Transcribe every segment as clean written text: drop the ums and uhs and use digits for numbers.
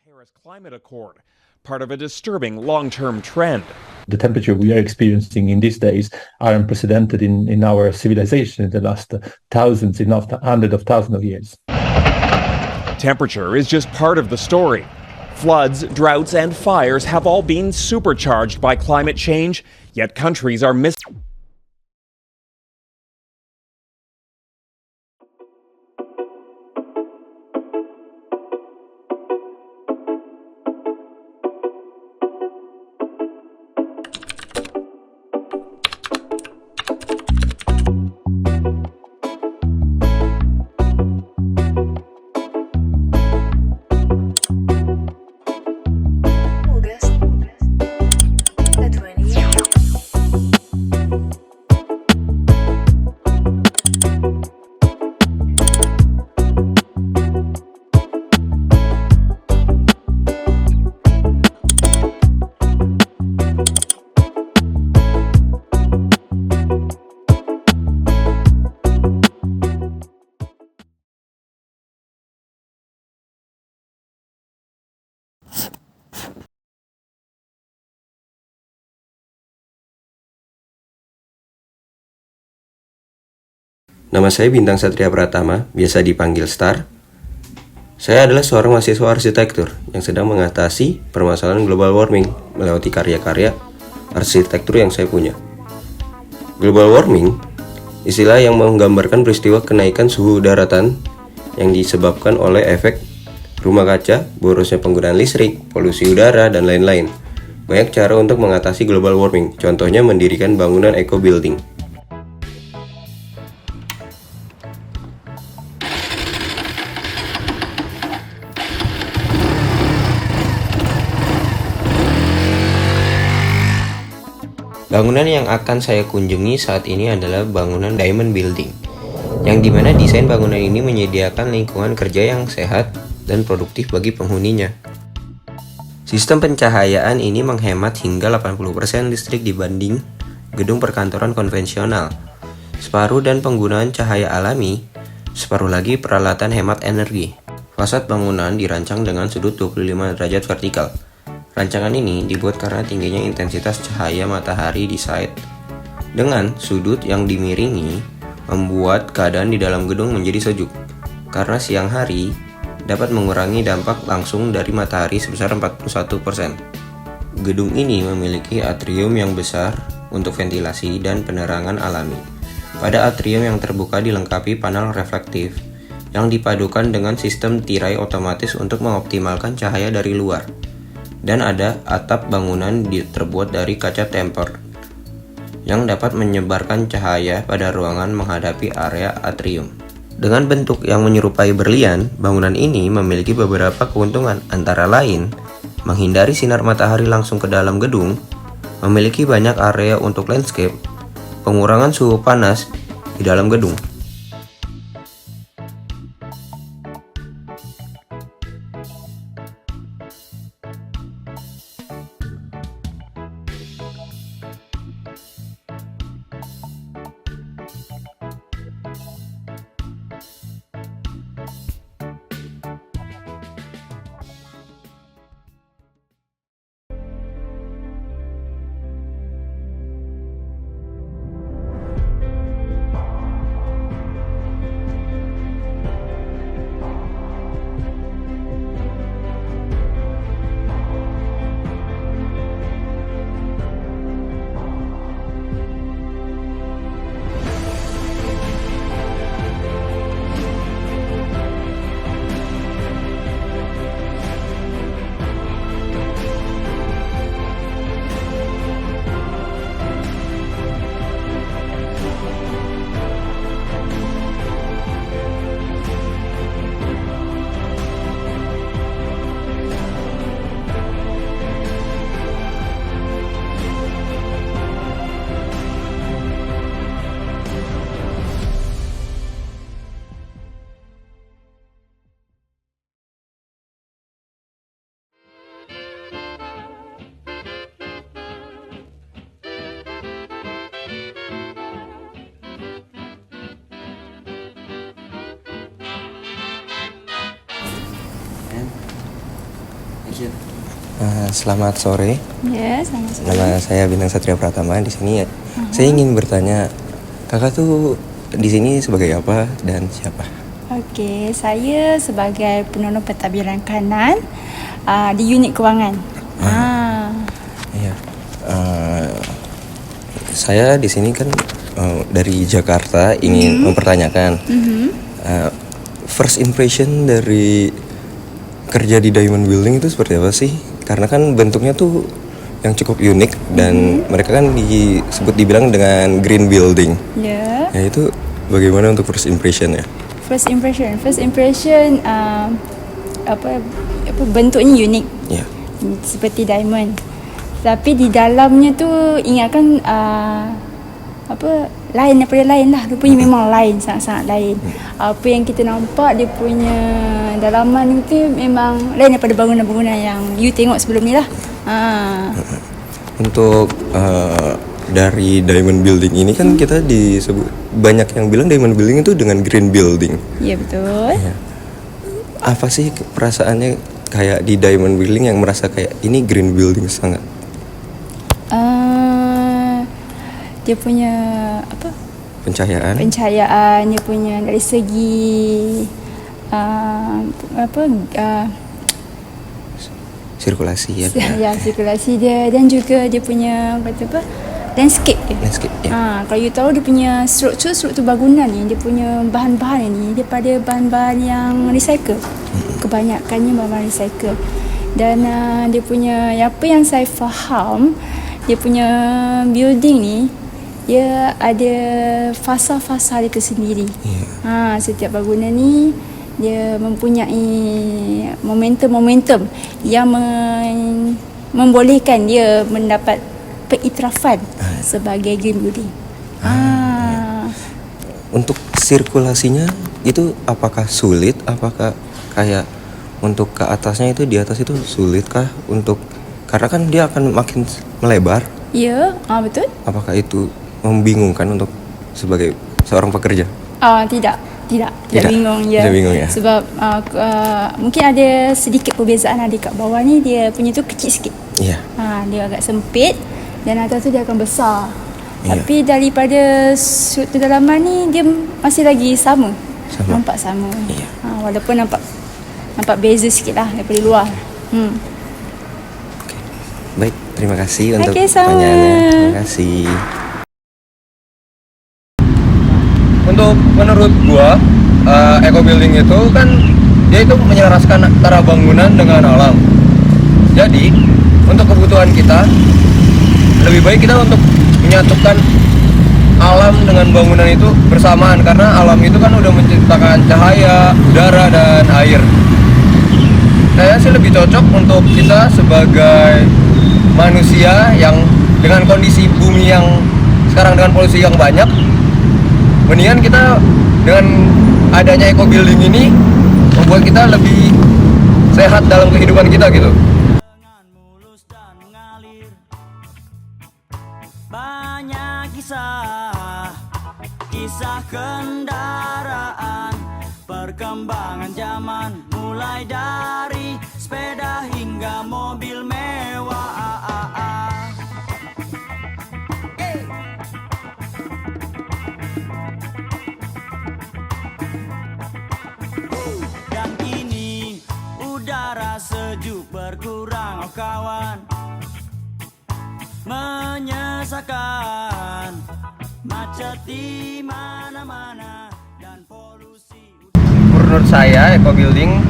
Paris Climate Accord, part of a disturbing long-term trend. The temperature we are experiencing in these days are unprecedented in our civilization in the last thousands, if not hundreds of thousands of years. Temperature is just part of the story. Floods, droughts, and fires have all been supercharged by climate change, yet countries are missing. Nama saya Bintang Satria Pratama, biasa dipanggil Star. Saya adalah seorang mahasiswa arsitektur yang sedang mengatasi permasalahan global warming melewati karya-karya arsitektur yang saya punya. Global warming, istilah yang menggambarkan peristiwa kenaikan suhu daratan yang disebabkan oleh efek rumah kaca, borosnya penggunaan listrik, polusi udara, dan lain-lain. Banyak cara untuk mengatasi global warming, contohnya mendirikan bangunan eco-building. Bangunan yang akan saya kunjungi saat ini adalah bangunan Diamond Building, yang dimana desain bangunan ini menyediakan lingkungan kerja yang sehat dan produktif bagi penghuninya. Sistem pencahayaan ini menghemat hingga 80% listrik dibanding gedung perkantoran konvensional, separuh dan penggunaan cahaya alami, separuh lagi peralatan hemat energi. Fasad bangunan dirancang dengan sudut 25 derajat vertikal. Rancangan ini dibuat karena tingginya intensitas cahaya matahari di site. Dengan sudut yang dimiringi, membuat keadaan di dalam gedung menjadi sejuk. Karena siang hari dapat mengurangi dampak langsung dari matahari sebesar 41%. Gedung ini memiliki atrium yang besar untuk ventilasi dan penerangan alami. Pada atrium yang terbuka dilengkapi panel reflektif yang dipadukan dengan sistem tirai otomatis untuk mengoptimalkan cahaya dari luar. Dan ada atap bangunan terbuat dari kaca tempered yang dapat menyebarkan cahaya pada ruangan menghadapi area atrium. Dengan bentuk yang menyerupai berlian, bangunan ini memiliki beberapa keuntungan, antara lain menghindari sinar matahari langsung ke dalam gedung, memiliki banyak area untuk landscape, pengurangan suhu panas di dalam gedung. introduction. Selamat sore. Ya, sama-sama. Nama saya Bintang Satria Pratama di sini. Saya ingin bertanya, kakak tuh di sini sebagai apa dan siapa? Okey, saya sebagai penolong pentadbiran kanan di unit kewangan. Iya. Saya di sini kan dari Jakarta ingin mempertanyakan first impression dari kerja di Diamond Building itu seperti apa sih? Karena kan bentuknya tuh yang cukup unik dan mereka kan dibilang dengan green building. Ya. Ya itu bagaimana untuk first impression ya? First impression bentuknya unik. Ya. Seperti diamond. Tapi di dalamnya tu ingatkan lain daripada lain lah. Rupanya memang lain, sangat-sangat lain. Apa yang kita nampak dia punya dalaman itu memang lain daripada bangunan-bangunan yang you tengok sebelum ni lah. Untuk dari Diamond Building ini kan kita disebut banyak yang bilang Diamond Building itu dengan green building. Ya, betul. Ya. Apa sih perasaannya kayak di Diamond Building yang merasa kayak ini green building sangat? Dia punya Pencahayaan. dia punya dari segi Sirkulasi ya. sirkulasi dia dan juga dia punya landscape dia. Landscape, ya. Kalau you tahu dia punya struktur bangunan ni, dia punya bahan-bahan ni daripada bahan-bahan yang recycle. Kebanyakannya bahan-bahan recycle. Dan dia punya apa yang saya faham, dia punya building ni dia ada fasa-fasa dia tersendiri. Setiap bangunan ni dia mempunyai momentum-momentum yang membolehkan dia mendapat pengiktirafan sebagai green building. Untuk sirkulasinya itu apakah sulit? Apakah kayak untuk ke atasnya itu di atas itu sulitkah untuk karena kan dia akan makin melebar? Ya, betul. Apakah itu membingungkan untuk sebagai seorang pekerja? Tidak bingung ya. Tidak bingung ya. Sebab mungkin ada sedikit perbezaan ada kat bawah ni, dia punya tu kecil sikit. Iya. Dia agak sempit dan atas tu dia akan besar. Iya. Tapi daripada struktur dalaman ni dia masih lagi sama. Nampak sama. Iya. Walaupun nampak beza sikit lah daripada luar. Oke. Baik, terima kasih untuk sama. pertanyaannya. Terima kasih. Untuk menurut gua eco building itu kan dia itu menyelaraskan antara bangunan dengan alam. Jadi untuk kebutuhan kita lebih baik kita untuk menyatukan alam dengan bangunan itu bersamaan karena alam itu kan udah menciptakan cahaya, udara dan air. Saya sih lebih cocok untuk kita sebagai manusia yang dengan kondisi bumi yang sekarang dengan polusi yang banyak, mendingan kita dengan adanya eco building ini membuat kita lebih sehat dalam kehidupan kita gitu. Banyak kisah kendaraan, perkembangan zaman mulai dari sepeda hingga mobil mewah. Dan kini udara sejuk berkurang, oh kawan, menyesakan macet di mana-mana dan polusi. Menurut saya eco building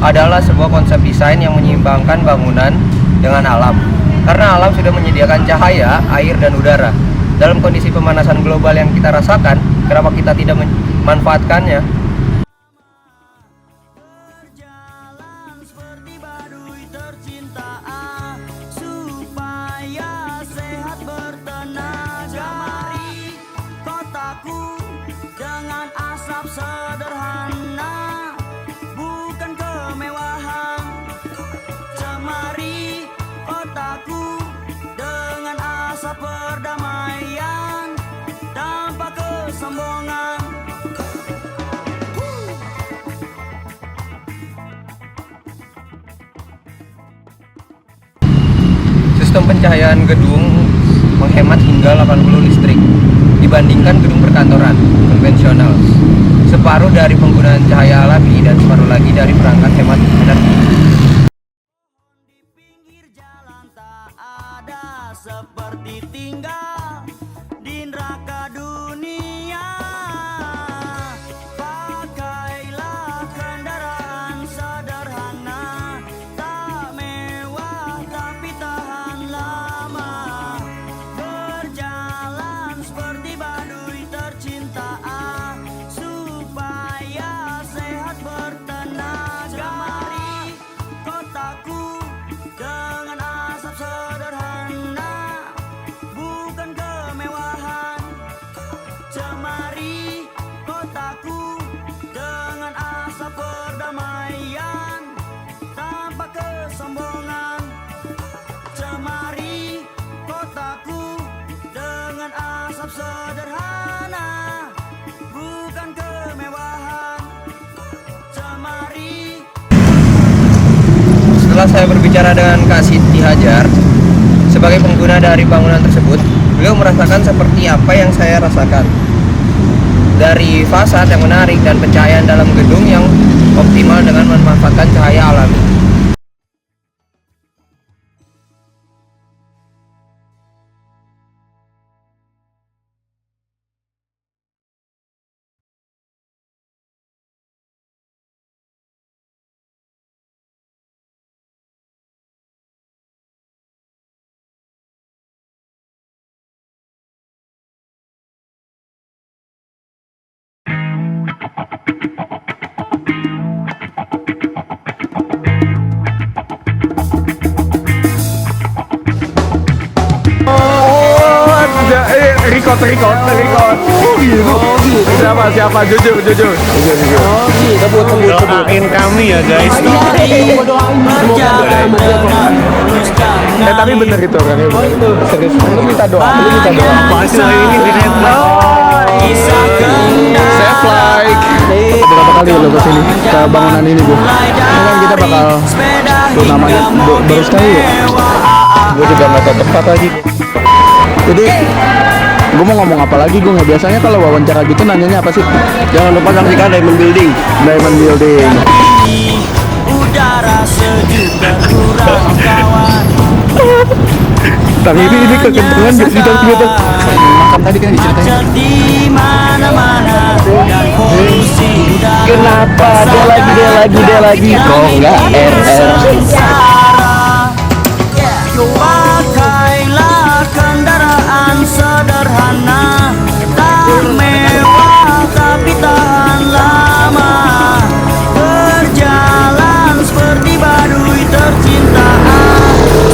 adalah sebuah konsep desain yang menyeimbangkan bangunan dengan alam. Karena alam sudah menyediakan cahaya, air dan udara. Dalam kondisi pemanasan global yang kita rasakan, kenapa kita tidak memanfaatkannya? Sederhana, bukan kemewahan. Cemari kotaku dengan asa perdamaian tanpa kesombongan. sistem pencahayaan gedung menghemat hingga 80 listrik dibandingkan gedung perkantoran konvensional. Separuh dari penggunaan cahaya alami dan separuh lagi dari perangkat hemat energi. Di pinggir jalan tak ada seperti tinggal di neraka dunia. Pakailah kendaraan sederhana, tak mewah tapi tahan lama. Berjalan seperti baduy tercinta, supaya sehat bertenaga. Mari kotaku dengan asap sederhana, bukan kemewahan. Cemari kotaku dengan asap perdamaian, tanpa kesombongan. Cemari kotaku dengan asap sederhana, bukan kemewahan. Cemari. Setelah saya berbicara dengan Kak Siti Hajar sebagai pengguna dari bangunan tersebut, beliau merasakan seperti apa yang saya rasakan. Dari fasad yang menarik dan pencahayaan dalam gedung yang optimal dengan memanfaatkan cahaya alami. Record. Oh gitu. Siapa? Jujur. Doain kami ya guys. Tapi bener itu orangnya. Serius. Lu minta doa. Hasil ini di Save like. Berapa kali lo kesini ke bangunan ini Bu? Ini kan kita bakal namanya baru sekali ya. Gue juga nggak tahu tempat lagi. Jadi gue mau ngomong apa lagi, gue nggak biasanya kalau wawancara gitu nanyanya apa sih? Jangan lupa saksikan Diamond Building. Udara sejuk berkurang kawan. Tapi ini kekencangan gitu. Makan tadi kan diceritain. Di mana-mana dan polusi udara. Kenapa dia lagi kok nggak RR? Pakailah kendaraan sederhana, tak mewah tapi tahan lama. Berjalan seperti baduy tercinta,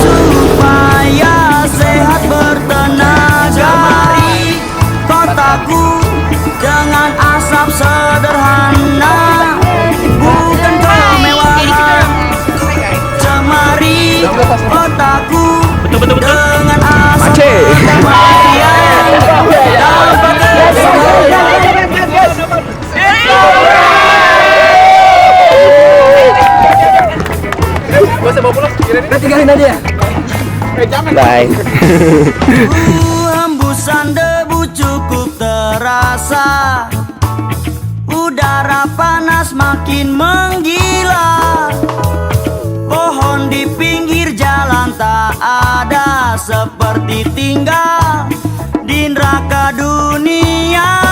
supaya sehat bertenaga. Mari kotaku dengan asap sederhana, bukan kemewahan. Cemari kotaku dengan asap perdamaian, tanpa kesombongan. Tinggalin aja ya. Bye. Hembusan debu cukup terasa, udara panas makin menggila. Pohon di pinggir jalan tak ada, seperti tinggal di neraka dunia.